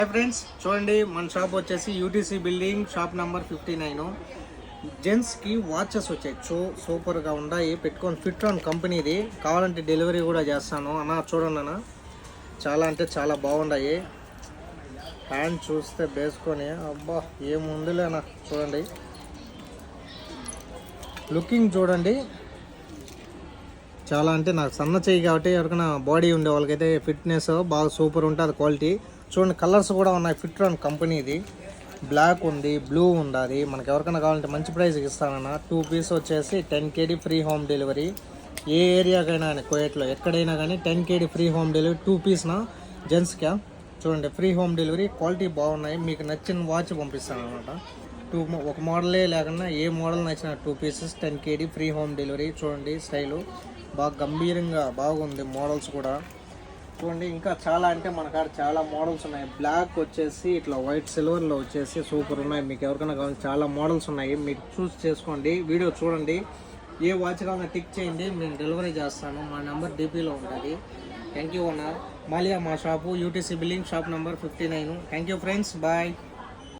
Hi friends, చూడండి మన shop వచ్చేసి యూటీసీ బిల్డింగ్ షాప్ నెంబర్ 59. జెంట్స్కి వాచెస్ వచ్చాయి. సూపర్గా ఉన్నాయి, పెట్టుకొని ఫిట్ ఆన్ కంపెనీది. కావాలంటే డెలివరీ కూడా చేస్తాను అన్న. చూడండి అన్న, చాలా అంటే చాలా బాగున్నాయి. హ్యాండ్ చూస్తే వేసుకొని అబ్బా ఏముందిలే అన్న. చూడండి లుకింగ్ చూడండి, చాలా అంటే నాకు సన్న చెయ్యి కాబట్టి ఎవరికైనా బాడీ ఉండే వాళ్ళకైతే ఫిట్నెస్ బాగా సూపర్ ఉంటుంది. క్వాలిటీ చూడండి, కలర్స్ కూడా ఉన్నాయి. ఫిట్ ఆన్ కంపెనీది. బ్లాక్ ఉంది, బ్లూ ఉండాలి. మనకు ఎవరికైనా కావాలంటే మంచి ప్రైస్కి ఇస్తానన్న. 2 పీస్ వచ్చేసి 10 kg ఫ్రీ హోమ్ డెలివరీ. ఏ ఏరియాకైనా కానీ కువైట్లో ఎక్కడైనా కానీ 10 kg ఫ్రీ హోమ్ డెలివరీ. 2 పీస్నా జెంట్స్కా చూడండి, ఫ్రీ హోమ్ డెలివరీ. క్వాలిటీ బాగున్నాయి. మీకు నచ్చిన వాచ్ పంపిస్తాను అనమాట. ఒక మోడలే లేకుండా ఏ మోడల్ నచ్చిన 2 pieces 10 kg free home delivery. చూడండి స్టైలు బాగా గంభీరంగా బాగుంది. మోడల్స్ కూడా చూడండి, ఇంకా చాలా అంటే మన కాడ చాలా మోడల్స్ ఉన్నాయి. బ్లాక్ వచ్చేసి ఇట్లా వైట్ సిల్వర్లో వచ్చేసి సూపర్ ఉన్నాయి. మీకు ఎవరికైనా కావాలి, చాలా మోడల్స్ ఉన్నాయి. మీరు చూస్ చేసుకోండి, వీడియో చూడండి. ఏ వాచ్ కావాలన్నా టిక్ చేయండి, నేను డెలివరీ చేస్తాను. మా నెంబర్ DPలో ఉంటుంది. థ్యాంక్ యూ అన్న. మాలియా మా shop UTC building shop number 59. Thank you friends, bye.